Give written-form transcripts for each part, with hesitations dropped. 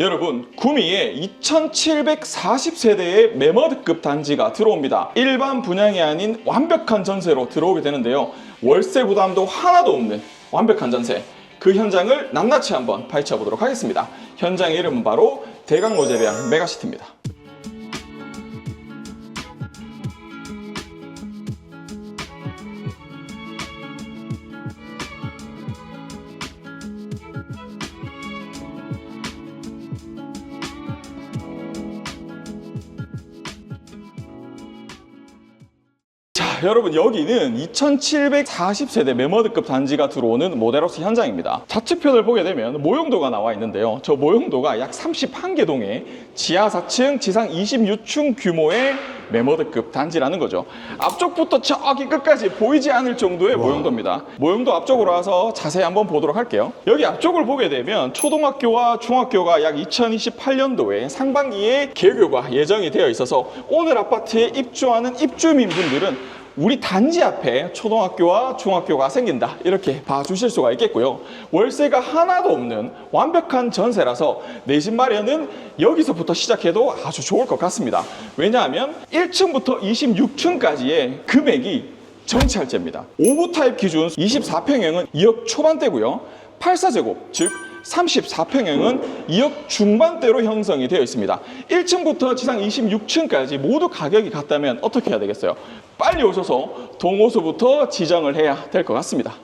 여러분, 구미에 2740세대의 매머드급 단지가 들어옵니다. 일반 분양이 아닌 완벽한 전세로 들어오게 되는데요. 월세 부담도 하나도 없는 완벽한 전세. 그 현장을 낱낱이 한번 파헤쳐 보도록 하겠습니다. 현장의 이름은 바로 대강로제배양 메가시티입니다. 여러분, 여기는 2740세대 매머드급 단지가 들어오는 모델하우스 현장입니다. 좌측편을 보게 되면 모형도가 나와 있는데요. 저 모형도가 약 31개 동의 지하 4층, 지상 26층 규모의 매머드급 단지라는 거죠. 앞쪽부터 저기 끝까지 보이지 않을 정도의 모형도입니다. 모형도 앞쪽으로 와서 자세히 한번 보도록 할게요. 여기 앞쪽을 보게 되면 초등학교와 중학교가 약 2028년도에 상반기에 개교가 예정이 되어 있어서 오늘 아파트에 입주하는 입주민분들은 우리 단지 앞에 초등학교와 중학교가 생긴다, 이렇게 봐주실 수가 있겠고요. 월세가 하나도 없는 완벽한 전세라서 내 집 마련은 여기서부터 시작해도 아주 좋을 것 같습니다. 왜냐하면 1층부터 26층까지의 금액이 정찰제입니다. 5구 타입 기준 24평형은 2억 초반대고요. 84제곱, 즉 34평형은 2억 중반대로 형성이 되어 있습니다. 1층부터 지상 26층까지 모두 가격이 같다면 어떻게 해야 되겠어요? 빨리 오셔서 동호수부터 지정을 해야 될 것 같습니다.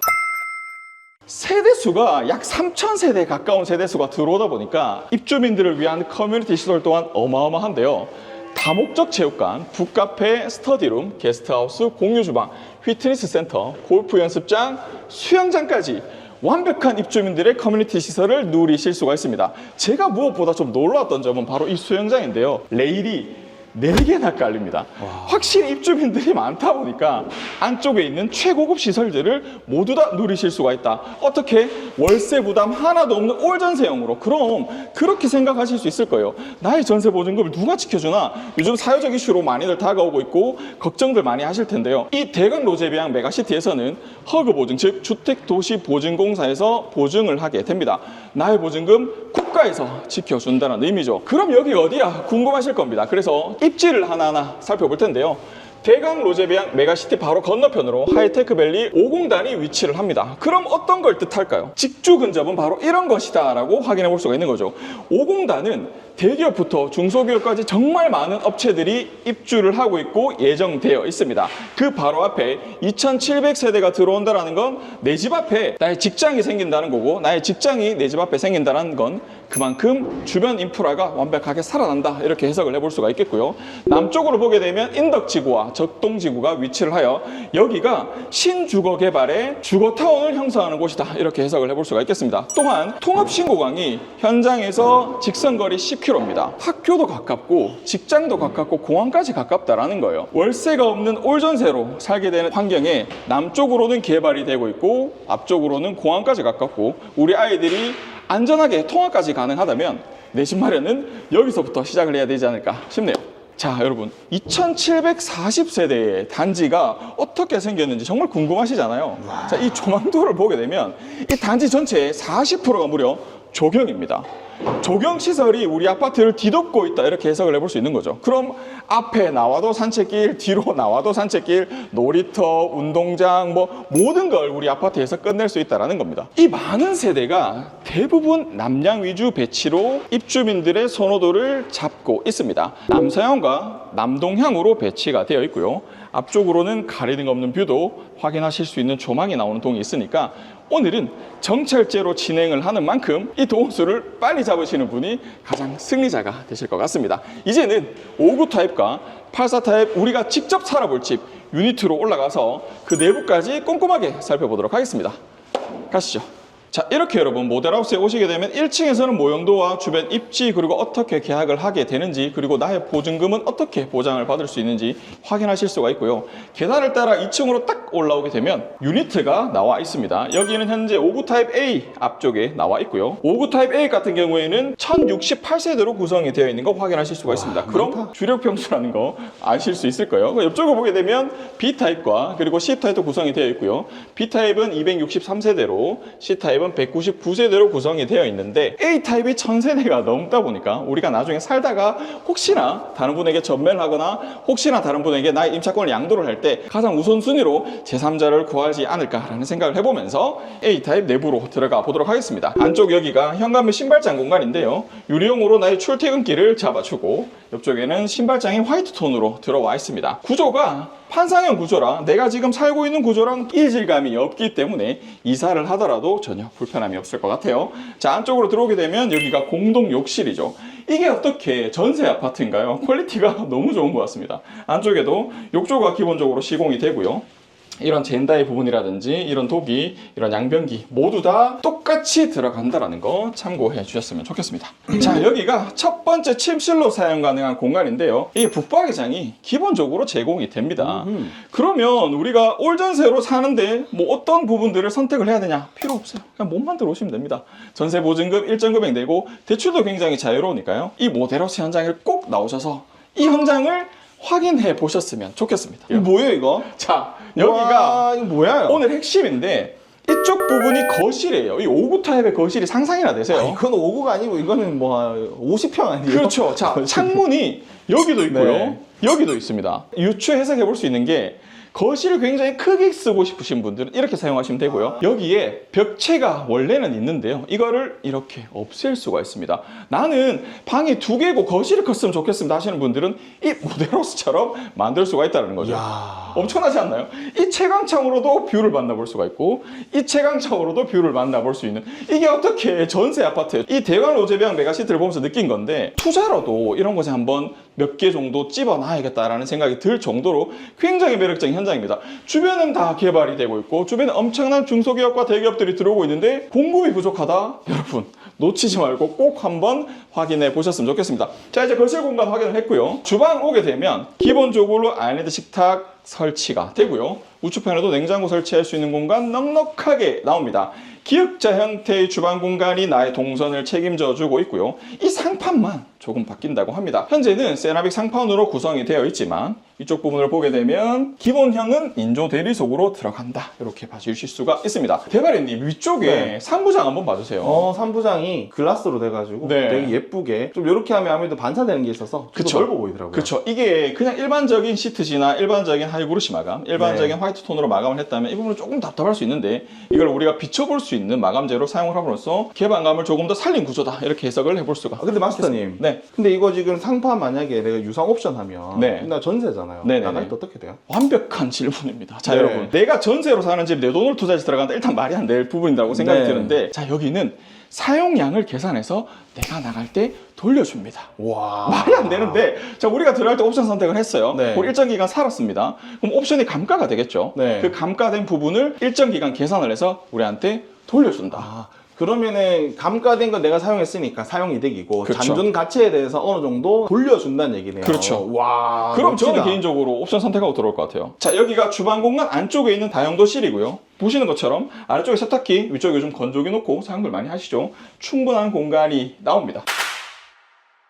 세대수가 약 3,000세대에 가까운 세대수가 들어오다 보니까 입주민들을 위한 커뮤니티 시설 또한 어마어마한데요. 다목적 체육관, 북카페, 스터디룸, 게스트하우스, 공유주방, 피트니스 센터, 골프 연습장, 수영장까지 완벽한 입주민들의 커뮤니티 시설을 누리실 수가 있습니다. 제가 무엇보다 좀 놀라웠던 점은 바로 이 수영장인데요. 레일이 4개나 깔립니다. 확실히 입주민들이 많다 보니까 안쪽에 있는 최고급 시설들을 모두 다 누리실 수가 있다. 어떻게? 월세 부담 하나도 없는 올전세형으로. 그럼 그렇게 생각하실 수 있을 거예요. 나의 전세 보증금을 누가 지켜주나? 요즘 사회적 이슈로 많이들 다가오고 있고 걱정들 많이 하실 텐데요. 이 대강로제배양 메가시티에서는 허그보증, 즉 주택도시보증공사에서 보증을 하게 됩니다. 나의 보증금 국가에서 지켜준다는 의미죠. 그럼 여기 어디야? 궁금하실 겁니다. 그래서 입지를 하나하나 살펴볼 텐데요. 대강로제배양 메가시티 바로 건너편으로 하이테크밸리 5공단이 위치를 합니다. 그럼 어떤 걸 뜻할까요? 직주 근접은 바로 이런 것이다 라고 확인해 볼 수가 있는 거죠. 5공단은 대기업부터 중소기업까지 정말 많은 업체들이 입주를 하고 있고 예정되어 있습니다. 그 바로 앞에 2700세대가 들어온다는 건 내 집 앞에 나의 직장이 생긴다는 거고, 나의 직장이 내 집 앞에 생긴다는 건 그만큼 주변 인프라가 완벽하게 살아난다, 이렇게 해석을 해볼 수가 있겠고요. 남쪽으로 보게 되면 인덕지구와 적동지구가 위치를 하여 여기가 신주거 개발의 주거타운을 형성하는 곳이다, 이렇게 해석을 해볼 수가 있겠습니다. 또한 통합신고강이 현장에서 직선거리 10km입니다. 학교도 가깝고 직장도 가깝고 공항까지 가깝다라는 거예요. 월세가 없는 올전세로 살게 되는 환경에 남쪽으로는 개발이 되고 있고 앞쪽으로는 공항까지 가깝고 우리 아이들이 안전하게 통학까지 가능하다면 내 집 마련은 여기서부터 시작을 해야 되지 않을까 싶네요. 자, 여러분, 2740세대의 단지가 어떻게 생겼는지 정말 궁금하시잖아요. 자, 이 조망도를 보게 되면 이 단지 전체의 40%가 무려 조경입니다. 조경시설이 우리 아파트를 뒤덮고 있다, 이렇게 해석을 해볼 수 있는 거죠. 그럼 앞에 나와도 산책길, 뒤로 나와도 산책길, 놀이터, 운동장, 모든 걸 우리 아파트에서 끝낼 수 있다는 겁니다. 이 많은 세대가 대부분 남양 위주 배치로 입주민들의 선호도를 잡고 있습니다. 남서향과 남동향으로 배치가 되어 있고요. 앞쪽으로는 가리등 없는 뷰도 확인하실 수 있는 조망이 나오는 동이 있으니까 오늘은 정찰제로 진행을 하는 만큼 이 도움수를 빨리 잡으시는 분이 가장 승리자가 되실 것 같습니다. 이제는 5구 타입과 84 타입 우리가 직접 살아볼 집 유니트로 올라가서 그 내부까지 꼼꼼하게 살펴보도록 하겠습니다. 가시죠. 자, 이렇게 여러분, 모델하우스에 오시게 되면 1층에서는 모형도와 주변 입지, 그리고 어떻게 계약을 하게 되는지, 그리고 나의 보증금은 어떻게 보장을 받을 수 있는지 확인하실 수가 있고요. 계단을 따라 2층으로 딱 올라오게 되면 유니트가 나와 있습니다. 여기는 현재 5구 타입 A 앞쪽에 나와 있고요. 5구 타입 A 같은 경우에는 1068세대로 구성이 되어 있는 거 확인하실 수가 있습니다. 그럼 주력 평수라는 거 아실 수 있을 거예요. 옆쪽을 보게 되면 B 타입과 그리고 C 타입도 구성이 되어 있고요. B 타입은 263세대로 C 타입은 A타입은 199세대로 구성이 되어 있는데 A타입이 1000세대가 넘다 보니까 우리가 나중에 살다가 혹시나 다른 분에게 전매하거나 혹시나 다른 분에게 나의 임차권을 양도를 할 때 가장 우선순위로 제3자를 구하지 않을까라는 생각을 해보면서 A타입 내부로 들어가 보도록 하겠습니다. 안쪽 여기가 현관문 신발장 공간인데요. 유리용으로 나의 출퇴근길을 잡아주고 옆쪽에는 신발장이 화이트 톤으로 들어와 있습니다. 구조가 판상형 구조라 내가 지금 살고 있는 구조랑 이질감이 없기 때문에 이사를 하더라도 전혀 불편함이 없을 것 같아요. 자, 안쪽으로 들어오게 되면 여기가 공동 욕실이죠. 이게 어떻게 전세 아파트인가요? 퀄리티가 너무 좋은 것 같습니다. 안쪽에도 욕조가 기본적으로 시공이 되고요. 이런 젠다의 부분이라든지 이런 도기, 이런 양변기 모두 다 똑같이 들어간다는 거 참고해 주셨으면 좋겠습니다. 자, 여기가 첫 번째 침실로 사용 가능한 공간인데요. 이 붙박이장이 기본적으로 제공이 됩니다. 그러면 우리가 올 전세로 사는데 뭐 어떤 부분들을 선택을 해야 되냐? 필요 없어요. 그냥 몸만 들어오시면 됩니다. 전세 보증금 일정 금액 내고 대출도 굉장히 자유로우니까요. 이 모델하우스 현장을 꼭 나오셔서 이 현장을 확인해 보셨으면 좋겠습니다. 이거 뭐예요 이거? 자, 여기가 이거 뭐야? 오늘 핵심인데 이쪽 부분이 거실이에요. 이 5구 타입의 거실이 상상이나 되세요. 이건 5구가 아니고 이거는 뭐 50평 아니에요? 그렇죠. 자, 창문이 여기도 있고요. 네. 여기도 있습니다. 유추 해석해 볼 수 있는 게 거실을 굉장히 크게 쓰고 싶으신 분들은 이렇게 사용하시면 되고요. 여기에 벽체가 원래는 있는데요. 이거를 이렇게 없앨 수가 있습니다. 나는 방이 2개고 거실이 컸으면 좋겠습니다 하시는 분들은 이 모델하우스처럼 만들 수가 있다는 거죠. 이야. 엄청나지 않나요? 이 채광창으로도 뷰를 만나볼 수가 있고 이 채광창으로도 뷰를 만나볼 수 있는, 이게 어떻게 전세 아파트예요. 이 대관 로제병 메가시트를 보면서 느낀 건데 투자로도 이런 곳에 한번 몇 개 정도 집어놔야겠다라는 생각이 들 정도로 굉장히 매력적인 현장입니다. 주변은 다 개발이 되고 있고 주변에 엄청난 중소기업과 대기업들이 들어오고 있는데 공급이 부족하다? 여러분 놓치지 말고 꼭 한번 확인해 보셨으면 좋겠습니다. 자, 이제 거실 공간 확인을 했고요. 주방 오게 되면 기본적으로 아일랜드 식탁 설치가 되고요. 우측편에도 냉장고 설치할 수 있는 공간 넉넉하게 나옵니다. 기역자 형태의 주방 공간이 나의 동선을 책임져 주고 있고요. 이 상판만 조금 바뀐다고 합니다. 현재는 세라믹 상판으로 구성이 되어 있지만 이쪽 부분을 보게 되면 기본형은 인조 대리석으로 들어간다, 이렇게 봐주실 수가 있습니다. 대가리님 위쪽에 네. 3부장 한번 봐주세요. 3부장이 글라스로 돼가지고 네. 되게 예쁘게 좀 이렇게 하면 아무래도 반사되는 게 있어서 좀 그쵸. 넓어 보이더라고요. 그렇죠. 이게 그냥 일반적인 시트지나 일반적인 하이그루시 마감, 일반적인 네. 화이트 톤으로 마감을 했다면 이 부분은 조금 답답할 수 있는데 이걸 우리가 비춰볼 수 있는 마감재로 사용을 함으로써 개방감을 조금 더 살린 구조다, 이렇게 해석을 해볼 수가 근데 마스터님, 네. 근데 이거 지금 상파 만약에 내가 유상 옵션 하면 네. 나 전세잖아요. 네네네. 나갈 때 어떻게 돼요? 완벽한 질문입니다. 자, 네. 여러분, 내가 전세로 사는 집 내 돈을 투자해서 들어간다, 일단 말이 안 될 부분이라고 생각이 네. 드는데, 자, 여기는 사용량을 계산해서 내가 나갈 때 돌려줍니다. 와. 말이 안 되는데, 자, 우리가 들어갈 때 옵션 선택을 했어요. 네. 우리 일정 기간 살았습니다. 그럼 옵션이 감가가 되겠죠. 네. 그 감가된 부분을 일정 기간 계산을 해서 우리한테 돌려준다. 그러면은 감가된 건 내가 사용했으니까 사용 이득이고 그렇죠. 잔존 가치에 대해서 어느 정도 돌려준다는 얘기네요. 그렇죠. 와. 그럼 멋지다. 저는 개인적으로 옵션 선택하고 들어올 것 같아요. 자, 여기가 주방 공간 안쪽에 있는 다용도실이고요. 보시는 것처럼 아래쪽에 세탁기, 위쪽에 요즘 건조기 놓고 사용들 많이 하시죠. 충분한 공간이 나옵니다.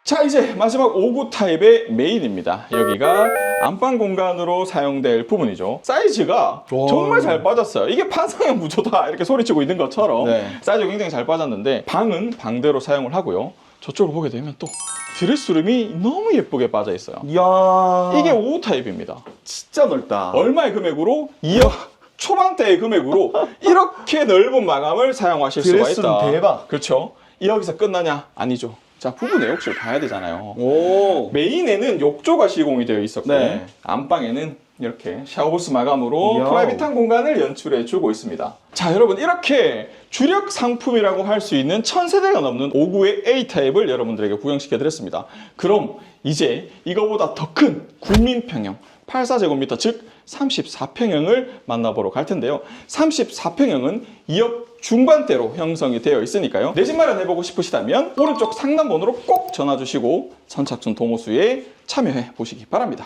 자, 이제 마지막 5구 타입의 메인입니다. 여기가 안방 공간으로 사용될 부분이죠. 사이즈가 와. 정말 잘 빠졌어요. 이게 판상형 구조다 이렇게 소리치고 있는 것처럼 네. 사이즈가 굉장히 잘 빠졌는데 방은 방대로 사용을 하고요. 저쪽을 보게 되면 또 드레스룸이 너무 예쁘게 빠져 있어요. 이야. 이게 5구 타입입니다. 진짜 넓다. 얼마의 금액으로? 2억 초반대의 금액으로 이렇게 넓은 마감을 사용하실 수가 드레스룸 있다. 대박. 그렇죠. 여기서 끝나냐? 아니죠. 자, 부부 내욕실 봐야 되잖아요. 오. 메인에는 욕조가 시공이 되어 있었고 네. 안방에는 이렇게 샤워부스 마감으로 이야. 프라이빗한 공간을 연출해 주고 있습니다. 자, 여러분, 이렇게 주력 상품이라고 할 수 있는 1000세대가 넘는 5구의 A타입을 여러분들에게 구경시켜 드렸습니다. 그럼 이제 이거보다 더 큰 국민평형 84제곱미터, 즉 34평형을 만나보러 갈 텐데요. 34평형은 2억 중반대로 형성이 되어 있으니까요. 내 집 마련해보고 싶으시다면 오른쪽 상단 번호로 꼭 전화 주시고 선착순 동호수에 참여해 보시기 바랍니다.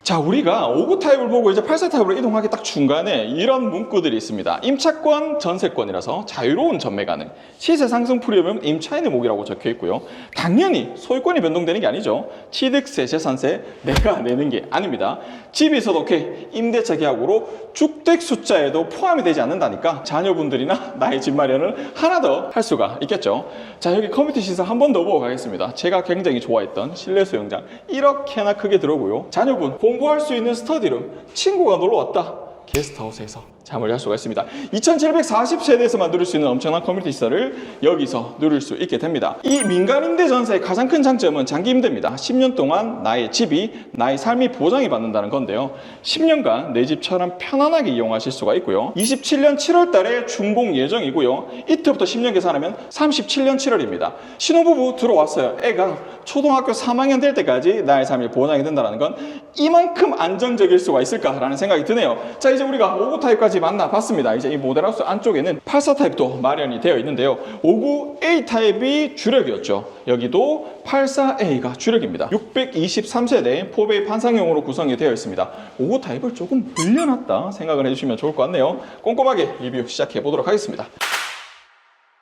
자, 우리가 5구 타입을 보고 이제 84 타입으로 이동하기 딱 중간에 이런 문구들이 있습니다. 임차권, 전세권이라서 자유로운 전매 가능. 시세 상승 프리미엄 임차인의 몫이라고 적혀 있고요. 당연히 소유권이 변동되는 게 아니죠. 취득세, 재산세 내가 내는 게 아닙니다. 집이 있어도 오케이. 임대차 계약으로 주택 숫자에도 포함이 되지 않는다니까 자녀분들이나 나의 집 마련을 하나 더 할 수가 있겠죠. 자, 여기 커뮤니티 시설 한 번 더 보고 가겠습니다. 제가 굉장히 좋아했던 실내 수영장 이렇게나 크게 들어오고요. 자녀분 공부할 수 있는 스터디룸, 친구가 놀러 왔다. 게스트하우스에서 잠을 잘 수가 있습니다. 2740세대에서만 누릴 수 있는 엄청난 커뮤니티 시설을 여기서 누릴 수 있게 됩니다. 이 민간 임대 전세의 가장 큰 장점은 장기 임대입니다. 10년 동안 나의 집이, 나의 삶이 보장이 받는다는 건데요. 10년간 내 집처럼 편안하게 이용하실 수가 있고요. 27년 7월 달에 준공 예정이고요. 이때부터 10년 계산하면 37년 7월입니다. 신혼부부 들어왔어요. 애가 초등학교 3학년 될 때까지 나의 삶이 보장이 된다는 건 이만큼 안정적일 수가 있을까라는 생각이 드네요. 자, 이제 우리가 5구 타입까지 만나봤습니다. 이제 이 모델하우스 안쪽에는 84 타입도 마련이 되어 있는데요. 59A 타입이 주력이었죠. 여기도 84A가 주력입니다. 623세대 4베이 판상형으로 구성이 되어 있습니다. 59 타입을 조금 늘려놨다 생각을 해주시면 좋을 것 같네요. 꼼꼼하게 리뷰 시작해 보도록 하겠습니다.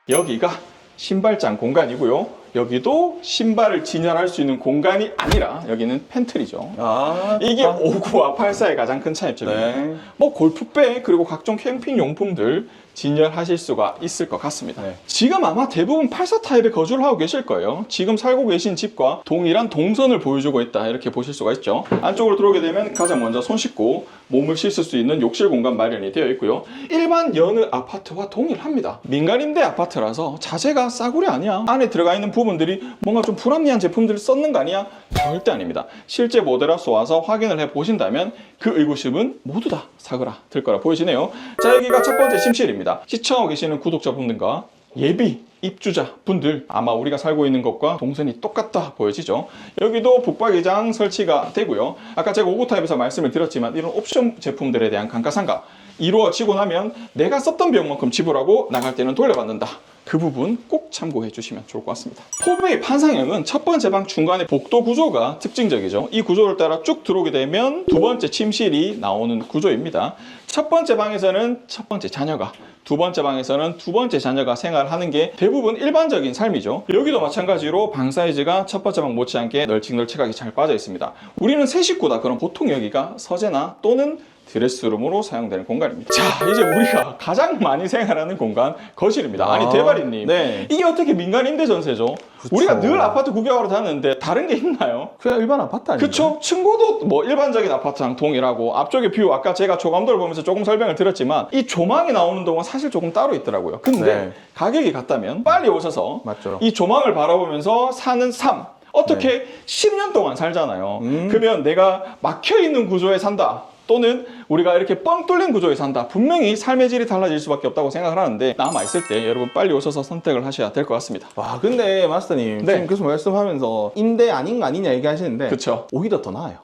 여기가 신발장 공간이고요. 여기도 신발을 진열할 수 있는 공간이 아니라 여기는 팬트리죠. 이게 59와 84의 가장 큰 차이점이에요. 네. 뭐 골프백 그리고 각종 캠핑 용품들 진열하실 수가 있을 것 같습니다. 네. 지금 아마 대부분 84 타입에 거주를 하고 계실 거예요. 지금 살고 계신 집과 동일한 동선을 보여주고 있다 이렇게 보실 수가 있죠. 안쪽으로 들어오게 되면 가장 먼저 손 씻고 몸을 씻을 수 있는 욕실 공간 마련이 되어 있고요. 일반 여느 아파트와 동일합니다. 민간 임대 아파트라서 자재가 싸구려 아니야. 안에 들어가 있는 부분들이 뭔가 좀 불합리한 제품들을 썼는 거 아니야? 절대 아닙니다. 실제 모델하우스 와서 확인을 해 보신다면 그 의구심은 모두 다 사그라들 거라 보이시네요. 자, 여기가 첫 번째 침실입니다. 시청하고 계시는 구독자분들과 예비 입주자 분들 아마 우리가 살고 있는 것과 동선이 똑같다 보여지죠. 여기도 북박이장 설치가 되고요. 아까 제가 59 타입에서 말씀을 드렸지만 이런 옵션 제품들에 대한 감가상각 이루어지고 나면 내가 썼던 비용만큼 지불하고 나갈 때는 돌려받는다. 그 부분 꼭 참고해 주시면 좋을 것 같습니다. 4베이 판상형은 첫 번째 방 중간에 복도 구조가 특징적이죠. 이 구조를 따라 쭉 들어오게 되면 두 번째 침실이 나오는 구조입니다. 첫 번째 방에서는 첫 번째 자녀가, 두 번째 방에서는 두 번째 자녀가 생활하는 게 대부분 일반적인 삶이죠. 여기도 마찬가지로 방 사이즈가 첫 번째 방 못지않게 널찍널찍하게 잘 빠져 있습니다. 우리는 세 식구다. 그럼 보통 여기가 서재나 또는 드레스룸으로 사용되는 공간입니다. 자, 이제 우리가 가장 많이 생활하는 공간 거실입니다. 아니 대바리님, 네. 이게 어떻게 민간 임대 전세죠? 그쵸. 우리가 늘 아파트 구경하러 다녔는데 다른 게 있나요? 그냥 일반 아파트 아닌가요? 그쵸? 층고도 뭐 일반적인 아파트랑 동일하고 앞쪽에 뷰 아까 제가 조감도를 보면서 조금 설명을 드렸지만 이 조망이 나오는 동안 사실 조금 따로 있더라고요. 근데 네. 가격이 같다면 빨리 오셔서 맞죠. 이 조망을 바라보면서 사는 삶 어떻게 10년 동안 살잖아요. 그러면 내가 막혀있는 구조에 산다. 또는 우리가 이렇게 뻥 뚫린 구조에 산다. 분명히 삶의 질이 달라질 수밖에 없다고 생각을 하는데 남아있을 때 여러분 빨리 오셔서 선택을 하셔야 될 것 같습니다. 와, 근데 마스터님 네. 지금 계속 말씀하면서 임대 아닌 거 아니냐 얘기하시는데 그쵸. 오히려 더 나아요.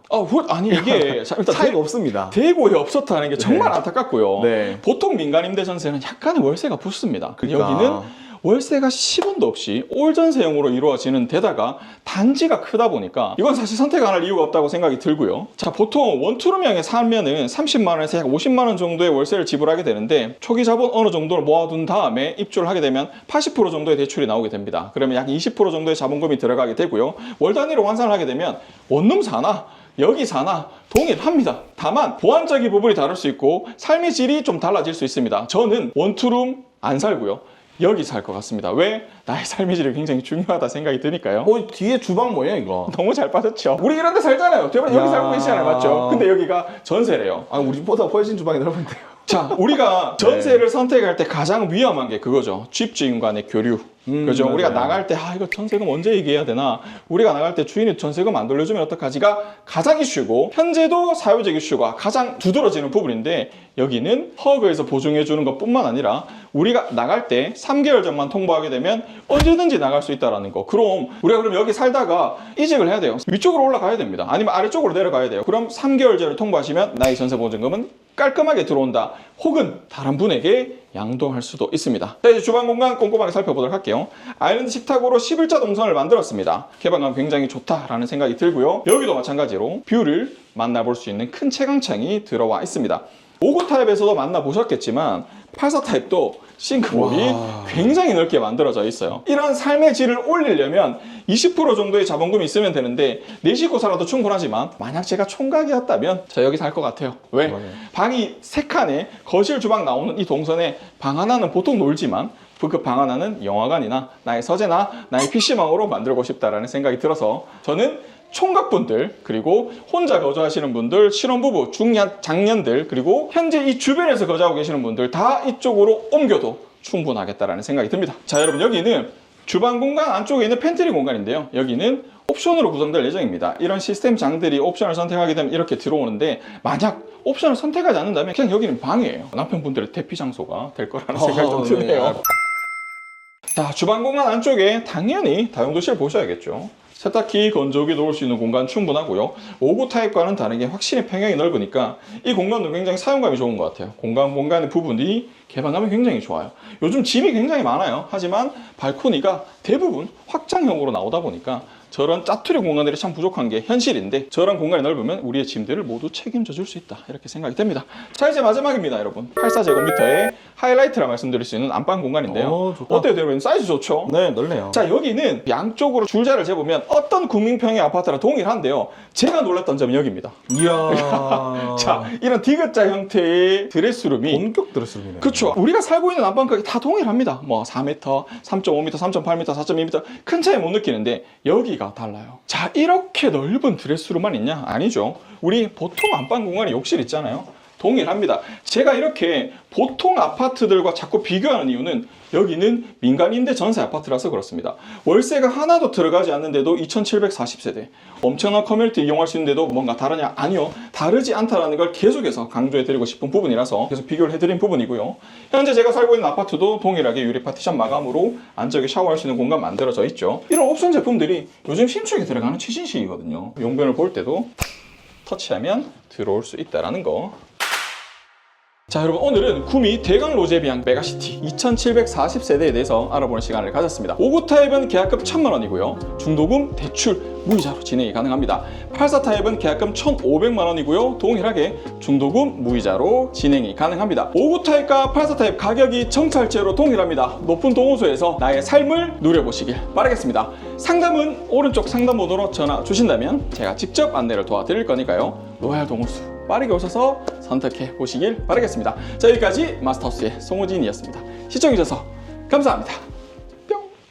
아니 이게 일단 차이가 없습니다. 대구에 없었다는 게 정말 네. 안타깝고요. 네. 보통 민간 임대 전세는 약간의 월세가 붙습니다. 그러니까. 여기는 월세가 10원도 없이 올 전세형으로 이루어지는 데다가 단지가 크다 보니까 이건 사실 선택 안 할 이유가 없다고 생각이 들고요. 자, 보통 원투룸형에 살면은 30만 원에서 약 50만 원 정도의 월세를 지불하게 되는데 초기 자본 어느 정도를 모아둔 다음에 입주를 하게 되면 80% 정도의 대출이 나오게 됩니다. 그러면 약 20% 정도의 자본금이 들어가게 되고요. 월 단위로 환산을 하게 되면 원룸 사나 여기 사나 동일합니다. 다만 보안적인 부분이 다를 수 있고 삶의 질이 좀 달라질 수 있습니다. 저는 원투룸 안 살고요. 여기 살 것 같습니다. 왜? 나의 삶의 질이 굉장히 중요하다 생각이 드니까요. 뒤에 주방 뭐예요 이거? 너무 잘 빠졌죠. 우리 이런 데 살잖아요. 대부분 여기 야. 살고 계시잖아요. 맞죠? 근데 여기가 전세래요. 아, 우리 집보다 훨씬 주방이 넓은데요. 자, 우리가 전세를 선택할 때 가장 위험한 게 그거죠. 집주인 간의 교류. 그죠? 맞아요. 우리가 나갈 때, 이거 전세금 언제 얘기해야 되나? 우리가 나갈 때 주인이 전세금 안 돌려주면 어떡하지가 가장 이슈고, 현재도 사회적 이슈가 가장 두드러지는 부분인데, 여기는 허그에서 보증해주는 것 뿐만 아니라, 우리가 나갈 때 3개월 전만 통보하게 되면 언제든지 나갈 수 있다는 거. 그럼 우리가 그럼 여기 살다가 이직을 해야 돼요. 위쪽으로 올라가야 됩니다. 아니면 아래쪽으로 내려가야 돼요. 그럼 3개월 전에 통보하시면 나의 전세 보증금은 깔끔하게 들어온다. 혹은 다른 분에게 양도할 수도 있습니다. 자, 이제 주방 공간 꼼꼼하게 살펴보도록 할게요. 아일랜드 식탁으로 11자 동선을 만들었습니다. 개방감 굉장히 좋다라는 생각이 들고요. 여기도 마찬가지로 뷰를 만나볼 수 있는 큰 채광창이 들어와 있습니다. 59 타입에서도 만나보셨겠지만 84 타입도 싱크볼이 와. 굉장히 넓게 만들어져 있어요. 이런 삶의 질을 올리려면 20% 정도의 자본금이 있으면 되는데 내 식구 살아도 충분하지만 만약 제가 총각이었다면 저 여기 살 것 같아요. 왜? 맞아요. 방이 3칸에 거실 주방 나오는 이 동선에 방 하나는 보통 놀지만 그 방 하나는 영화관이나 나의 서재나 나의 PC방으로 만들고 싶다라는 생각이 들어서 저는 총각분들, 그리고 혼자 거주하시는 분들, 신혼부부, 중년, 장년들, 그리고 현재 이 주변에서 거주하고 계시는 분들 다 이쪽으로 옮겨도 충분하겠다라는 생각이 듭니다. 자, 여러분, 여기는 주방 공간 안쪽에 있는 팬트리 공간인데요. 여기는 옵션으로 구성될 예정입니다. 이런 시스템 장들이 옵션을 선택하게 되면 이렇게 들어오는데, 만약 옵션을 선택하지 않는다면 그냥 여기는 방이에요. 남편분들의 대피 장소가 될 거라는 생각이 좀 드네요. 자, 주방 공간 안쪽에 당연히 다용도실 보셔야겠죠. 세탁기, 건조기 놓을 수 있는 공간 충분하고요. 59 타입과는 다르게 확실히 평형이 넓으니까 이 공간도 굉장히 사용감이 좋은 것 같아요. 공간의 부분이 개방감이 굉장히 좋아요. 요즘 짐이 굉장히 많아요. 하지만 발코니가 대부분 확장형으로 나오다 보니까 저런 짜투리 공간들이 참 부족한 게 현실인데, 저런 공간이 넓으면 우리의 짐들을 모두 책임져 줄 수 있다, 이렇게 생각이 됩니다. 자, 이제 마지막입니다, 여러분. 84제곱미터의 하이라이트라 말씀드릴 수 있는 안방 공간인데요. 좋다. 어때요, 여러분? 사이즈 좋죠? 네, 넓네요. 자, 여기는 양쪽으로 줄자를 재보면 어떤 국민평의 아파트랑 동일한데요. 제가 놀랐던 점은 여기입니다. 이야. 자, 이런 디귿자 형태의 드레스룸이 본격 드레스룸이네요. 그렇죠. 우리가 살고 있는 안방 가격이 다 동일합니다. 뭐 4m, 3.5m, 3.8m, 4.2m 큰 차이 못 느끼는데 여기가 달라요. 자, 이렇게 넓은 드레스룸만 있냐? 아니죠. 우리 보통 안방 공간에 욕실 있잖아요. 동일합니다. 제가 이렇게 보통 아파트들과 자꾸 비교하는 이유는 여기는 민간임대 전세 아파트라서 그렇습니다. 월세가 하나도 들어가지 않는데도 2740세대. 엄청난 커뮤니티 이용할 수 있는데도 뭔가 다르냐? 아니요. 다르지 않다라는 걸 계속해서 강조해드리고 싶은 부분이라서 계속 비교를 해드린 부분이고요. 현재 제가 살고 있는 아파트도 동일하게 유리 파티션 마감으로 안쪽에 샤워할 수 있는 공간 만들어져 있죠. 이런 옵션 제품들이 요즘 신축에 들어가는 최신식이거든요. 용변을 볼 때도 터치하면 들어올 수 있다는 거. 자, 여러분, 오늘은 구미 대강 로제비앙 메가시티 2740세대에 대해서 알아보는 시간을 가졌습니다. 59 타입은 계약금 1000만원이고요. 중도금, 대출, 무이자로 진행이 가능합니다. 84 타입은 계약금 1500만원이고요. 동일하게 중도금, 무이자로 진행이 가능합니다. 59 타입과 84 타입 가격이 정찰제로 동일합니다. 높은 동호수에서 나의 삶을 누려보시길 바라겠습니다. 상담은 오른쪽 상담번호로 전화 주신다면 제가 직접 안내를 도와드릴 거니까요. 로얄 동호수 빠르게 오셔서 선택해 보시길 바라겠습니다. 자, 여기까지 마스터하우스의 송우진이었습니다. 시청해주셔서 감사합니다.